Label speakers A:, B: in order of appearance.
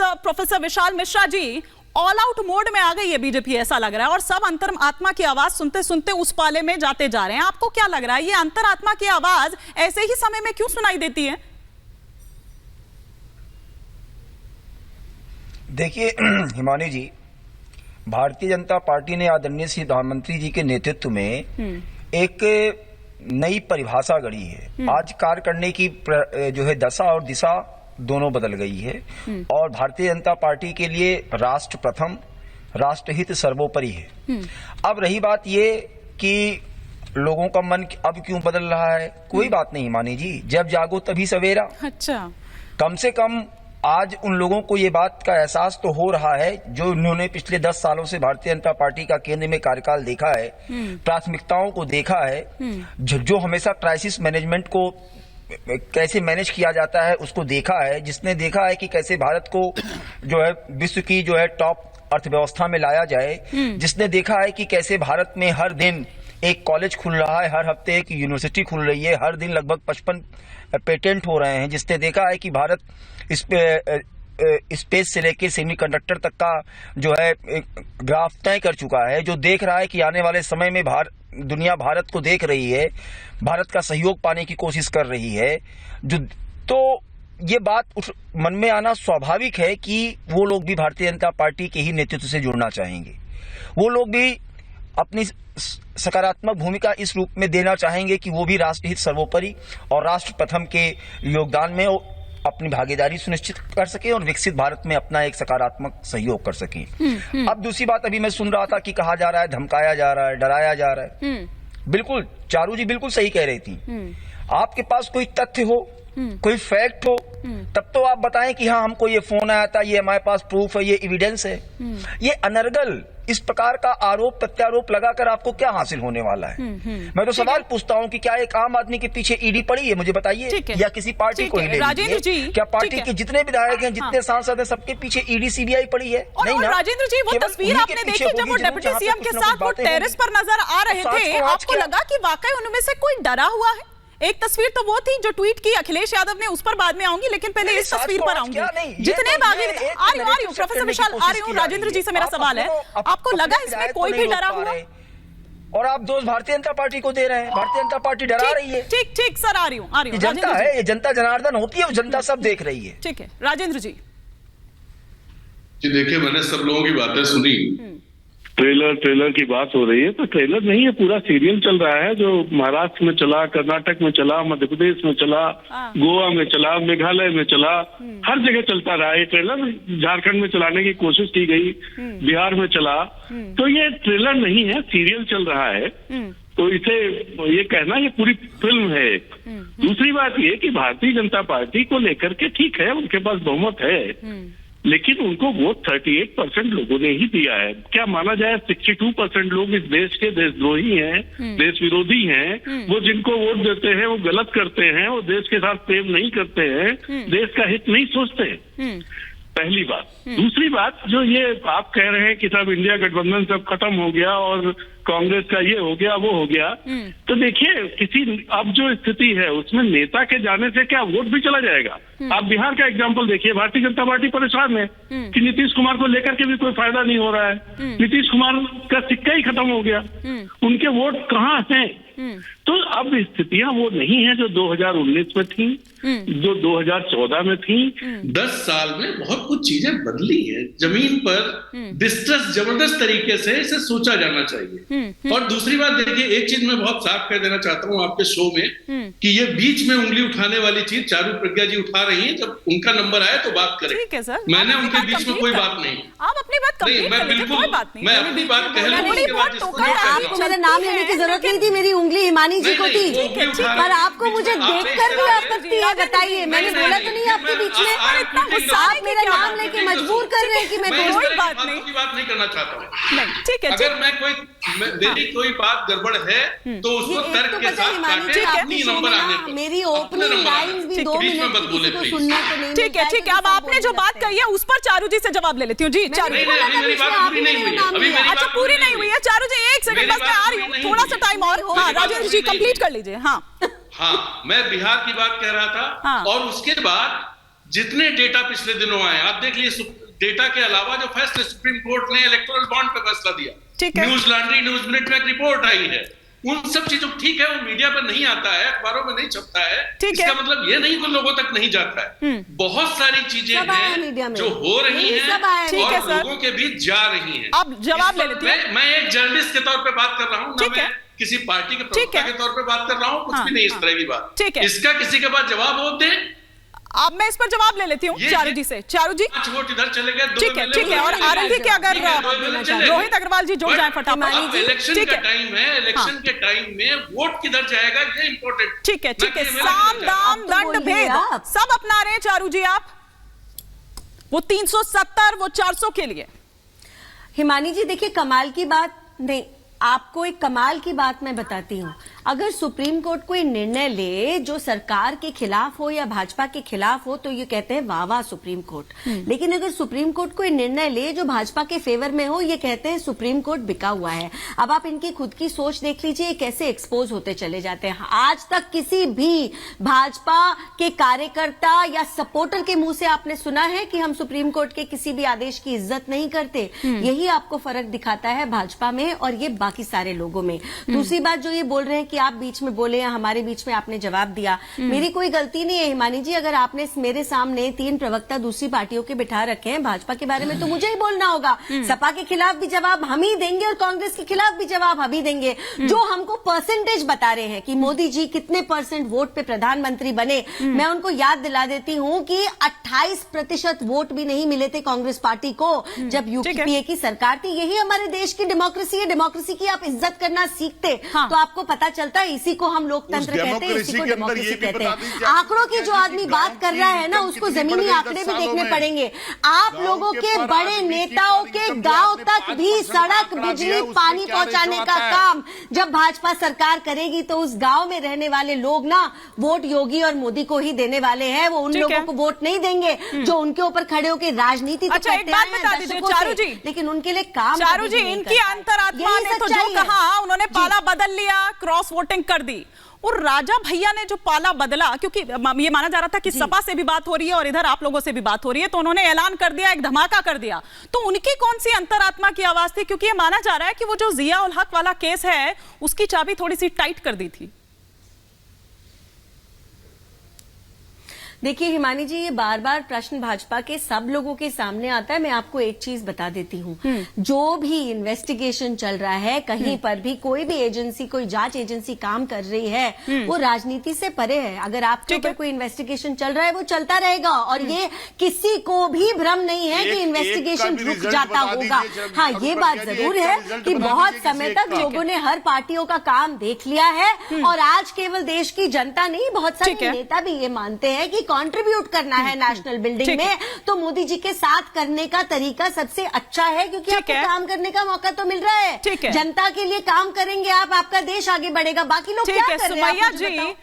A: Professor Vishal Mishra ji, all out mode में आ गई है बीजेपी ऐसा लग रहा है, और सब अंतरात्मा की आवाज सुनते सुनते उस पाले में जाते जा रहे हैं। आपको क्या लग रहा है, ये अंतरात्मा की आवाज ऐसे ही समय में क्यों सुनाई देती है?
B: देखिए हिमानी जी, भारतीय जनता पार्टी ने आदरणीय श्री प्रधानमंत्री जी के नेतृत्व में एक नई परिभाषा गढ़ी है। आज कार्य करने की जो है दशा और दिशा दोनों बदल गई है, और भारतीय जनता पार्टी के लिए राष्ट्र प्रथम, राष्ट्रहित सर्वोपरि है। अब रही बात ये कि लोगों का मन अब क्यों बदल रहा है, कोई बात नहीं हिमानी जी, जब जागो तभी सवेरा।
A: अच्छा, कम
B: से कम आज उन लोगों को ये बात का एहसास तो हो रहा है, जो उन्होंने पिछले 10 सालों से भारतीय जनता पार्टी का केंद्र में कार्यकाल देखा है, प्राथमिकताओं को देखा है, जो हमेशा क्राइसिस मैनेजमेंट को कैसे मैनेज किया जाता है उसको देखा है, जिसने देखा है कि कैसे भारत को जो है विश्व की जो है टॉप अर्थव्यवस्था में लाया जाए, जिसने देखा है कि कैसे भारत में हर दिन एक कॉलेज खुल रहा है, हर हफ्ते एक यूनिवर्सिटी खुल रही है, हर दिन लगभग 55 पेटेंट हो रहे हैं, जिसने देखा है कि भारत स्पेस से लेकर सेमीकंडक्टर तक का जो है ग्राफ तय कर चुका है, जो देख रहा है कि आने वाले समय में दुनिया भारत को देख रही है, भारत का सहयोग पाने की कोशिश कर रही है। तो ये बात मन में आना स्वाभाविक है कि वो लोग भी भारतीय जनता पार्टी के ही नेतृत्व से जुड़ना चाहेंगे। वो लोग भी अपनी सकारात्मक भूमिका इस रूप में देना चाहेंगे कि वो भी राष्ट्रहित सर्वोपरि और राष्ट्र प्रथम के योगदान में अपनी भागीदारी सुनिश्चित कर सके और विकसित भारत में अपना एक सकारात्मक सहयोग कर सके। अब दूसरी बात, अभी मैं सुन रहा था कि कहा जा रहा है धमकाया जा रहा है, डराया जा रहा है। बिल्कुल, चारू जी बिल्कुल सही कह रही थी। आपके पास कोई तथ्य हो, कोई फैक्ट हो, तब तो आप बताएं कि हाँ हमको ये फोन आया था, ये हमारे पास प्रूफ है, ये एविडेंस है। ये अनर्गल इस प्रकार का आरोप प्रत्यारोप लगाकर आपको क्या हासिल होने वाला है? मैं तो सवाल पूछता हूँ कि क्या एक आम आदमी के पीछे ईडी पड़ी है, मुझे बताइए, या किसी पार्टी को
A: राजेंद्र जी,
B: क्या पार्टी के जितने विधायक हैं, जितने सांसद हैं, सबके पीछे ईडी सीबीआई पड़ी है?
A: नहीं ना। राजेंद्र जी, वो तस्वीर आपने देखी जब वो डिप्टी सीएम के साथ वो टेरेस पर नजर आ रहे थे, आपको लगा कि वाकई उनमें से कोई डरा हुआ है? एक तस्वीर तो वो थी जो ट्वीट की अखिलेश यादव ने, उस पर बाद में आऊंगी, लेकिन पहले इस तस्वीर पर आऊंगी। जितने बागी आ रही हूँ प्रोफेसर विशाल, आ रही हूँ। राजेंद्र जी से मेरा सवाल है, आपको लगा इसमें कोई भी डरा हुआ?
B: और आप दोष भारतीय जनता पार्टी को दे रहे हैं, भारतीय जनता पार्टी डरा रही है।
A: ठीक सर, आ रही हूँ।
B: जनता है, ये जनता जनार्दन होती है, वो जनता सब देख रही है।
A: ठीक है राजेंद्र जी।
C: देखिए, मैंने सब लोगों की बातें सुनी।
D: ट्रेलर की बात हो रही है, तो ट्रेलर नहीं है, पूरा सीरियल चल रहा है, जो महाराष्ट्र में चला, कर्नाटक में चला, मध्य प्रदेश में चला, गोवा में चला, मेघालय में चला, हर जगह चलता रहा है ट्रेलर। झारखंड में चलाने की कोशिश की गई, बिहार में चला, तो ये ट्रेलर नहीं है, सीरियल चल रहा है। तो इसे ये कहना ये पूरी फिल्म है। दूसरी बात ये कि भारतीय जनता पार्टी को लेकर के ठीक है, उनके पास बहुमत है, लेकिन उनको वोट 38% लोगों ने ही दिया है। क्या माना जाए 62% लोग इस देश के देशद्रोही हैं, देश विरोधी हैं। वो जिनको वोट देते हैं वो गलत करते हैं, वो देश के साथ प्रेम नहीं करते हैं, देश का हित नहीं सोचते। पहली बात। दूसरी बात, जो ये आप कह रहे हैं कि सब इंडिया गठबंधन सब खत्म हो गया और कांग्रेस का ये हो गया वो हो गया, तो देखिए अब जो स्थिति है उसमें नेता के जाने से क्या वोट भी चला जाएगा? आप बिहार का एग्जांपल देखिए, भारतीय जनता पार्टी परेशान है कि नीतीश कुमार को लेकर के भी कोई फायदा नहीं हो रहा है। नीतीश कुमार का सिक्का ही खत्म हो गया, उनके वोट कहाँ हैं? तो अब स्थितियां वो नहीं है जो 2019 में थी, जो 2014 में थी।
C: 10 साल में बहुत कुछ चीजें बदली हैं। जमीन पर डिस्ट्रेस जबरदस्त तरीके से इसे सोचा जाना चाहिए। और दूसरी बात देखिए, एक चीज मैं बहुत साफ कर देना चाहता हूं आपके शो में कि ये बीच में उंगली उठाने वाली चीज चारू प्रज्ञा जी उठा रही हैं। जब उनका नंबर आए तो बात करें।
A: ठीक है सर,
C: मैंने उनके बीच में कोई बात नहीं।
A: आप अपनी बात कंप्लीट
C: मैं बिल्कुल मैं अपनी बात कह रहा हूं।
E: आपको मेरा नाम लेने की जरूरत नहीं थी, मेरी उंगली हिमानी जी को थी, पर आपको मुझे देखकर भी आपत्ति है, बताइए। मैंने बोला तो नहीं आपके बीच में, आप मेरा नाम लेके मजबूर कर रहे हैं कि मैं
C: कोई बात नहीं करना चाहता हूँ।
A: ठीक है,
C: अगर मैं मेरी कोई बात गड़बड़ है तो उसको तर्क के साथ काटे, अपनी नंबर आने पर।
E: मेरी ओपनिंग लाइंस भी 2 मिनट को सुनना तो नहीं।
A: ठीक है। अब आपने जो बात कही है उस पर चारू जी से जवाब ले लेती हूँ। जी चारू,
C: मेरी बात पूरी नहीं हुई।
A: अच्छा, पूरी नहीं हुई है चारू जी, 1 सेकंड बस, मैं आ रही हूँ, थोड़ा सा टाइम और। हाँ राजेंद्र जी कंप्लीट कर लीजिए। हाँ,
C: मैं बिहार की बात कह रहा था। और उसके बाद जितने डेटा पिछले दिनों आए, आप देख लीजिए, डेटा के अलावा जो फैसले सुप्रीम कोर्ट ने इलेक्टोरल बॉन्ड पे फैसला दिया, न्यूज लॉन्ड्री, न्यूज मिनट में एक रिपोर्ट आई है, उन सब चीजों, ठीक है वो मीडिया पर नहीं आता है, अखबारों में नहीं छपता है, इसका मतलब ये नहीं कि लोगों तक नहीं जाता है। बहुत सारी चीजें हैं जो हो रही हैं और लोगों के बीच जा रही हैं।
A: अब जवाब ले लेते हैं।
C: मैं एक जर्नलिस्ट के तौर पे बात कर रहा हूँ, ना मैं किसी पार्टी के प्रवक्ता के तौर पे बात कर रहा हूँ, कुछ भी नहीं इस तरह की बात। इसका किसी के पास जवाब हो दे।
A: अब मैं इस पर जवाब ले लेती हूँ चारू जी से। चारू जी,
C: 5 वोट इधर चले गए,
A: ठीक है, और आरएलडी के अगर रोहित अग्रवाल जी जुड़ जाए फटाफट।
C: इलेक्शन का टाइम है, इलेक्शन के टाइम में वोट किधर जाएगा ये इंपॉर्टेंट।
A: ठीक है, साम दाम दंड भेद सब अपना रहे हैं चारू जी आप, वो 370 वो 400 के लिए।
E: हिमानी जी देखिए, कमाल की बात नहीं, आपको एक कमाल की बात मैं बताती हूँ। अगर सुप्रीम कोर्ट कोई निर्णय ले जो सरकार के खिलाफ हो या भाजपा के खिलाफ हो तो ये कहते हैं वाह वाह सुप्रीम कोर्ट, लेकिन अगर सुप्रीम कोर्ट कोई निर्णय ले जो भाजपा के फेवर में हो, ये कहते हैं सुप्रीम कोर्ट बिका हुआ है। अब आप इनकी खुद की सोच देख लीजिए, कैसे एक्सपोज होते चले जाते हैं। आज तक किसी भी भाजपा के कार्यकर्ता या सपोर्टर के मुंह से आपने सुना है कि हम सुप्रीम कोर्ट के किसी भी आदेश की इज्जत नहीं करते। यही आपको फर्क दिखाता है भाजपा में और ये बाकी सारे लोगों में। दूसरी बात जो ये बोल रहे हैं कि आप बीच में बोले या हमारे बीच में आपने जवाब दिया, मेरी कोई गलती नहीं है हिमानी जी। अगर आपने मेरे सामने 3 प्रवक्ता दूसरी पार्टियों के बिठा रखे हैं भाजपा के बारे में, तो मुझे ही बोलना होगा। सपा के खिलाफ भी जवाब हम ही देंगे और कांग्रेस के खिलाफ भी जवाब हम ही देंगे। जो हमको परसेंटेज बता रहे हैं कि मोदी जी कितने % वोट पे प्रधानमंत्री बने, मैं उनको याद दिला देती हूँ कि 28% वोट भी नहीं मिले थे कांग्रेस पार्टी को जब यूपीए की सरकार थी। यही हमारे देश की डेमोक्रेसी है। डेमोक्रेसी की आप इज्जत करना सीखते तो आपको पता चलता है, इसी को हम लोकतंत्र कहते हैं, इसी को डेमोक्रेसी कहते हैं। आंकड़ों की जो आदमी बात कर रहा है ना, उसको जमीनी आंकड़े भी देखने पड़ेंगे। आप लोगों के बड़े नेताओं के गांव तक भी सड़क, बिजली, पानी पहुंचाने का काम जब भाजपा सरकार करेगी तो उस गांव में रहने वाले लोग ना वोट योगी और मोदी को ही देने वाले हैं। वो उन लोगों को वोट नहीं देंगे जो उनके ऊपर खड़े होकर राजनीति तो
A: अच्छा, एक बात बता दीजिए चारू जी,
E: लेकिन उनके लिए काम
A: चारू जी, इनकी अंतरात्मा ने तो जो कहा, उन्होंने पाला बदल लिया, क्रॉस वोटिंग कर दी। और राजा भैया ने जो पाला बदला, क्योंकि ये माना जा रहा था कि सपा से भी बात हो रही है और इधर आप लोगों से भी बात हो रही है, तो उन्होंने ऐलान कर दिया, एक धमाका कर दिया। तो उनकी कौन सी अंतरात्मा की आवाज थी? क्योंकि ये माना जा रहा है कि वो जो जिया उल हक वाला केस है उसकी चाबी थोड़ी सी टाइट कर दी थी।
E: देखिए हिमानी जी, ये बार बार प्रश्न भाजपा के सब लोगों के सामने आता है। मैं आपको एक चीज बता देती हूँ, जो भी इन्वेस्टिगेशन चल रहा है, कहीं पर भी कोई भी एजेंसी, कोई जांच एजेंसी काम कर रही है, वो राजनीति से परे है। अगर आपके ऊपर कोई इन्वेस्टिगेशन चल रहा है, वो चलता रहेगा और ये किसी को भी भ्रम नहीं है कि इन्वेस्टिगेशन रुक जाता होगा। हाँ, ये बात जरूर है कि बहुत समय तक लोगों ने हर पार्टियों का काम देख लिया है और आज केवल देश की जनता नहीं, बहुत सारे नेता भी ये मानते हैं कि कंट्रीब्यूट करना है नेशनल बिल्डिंग में, तो मोदी जी के साथ करने का तरीका सबसे अच्छा है, क्योंकि आपको काम करने का मौका तो मिल रहा है। जनता के लिए काम करेंगे आप, आपका देश आगे बढ़ेगा। बाकी लोग क्या कर रहे हैं?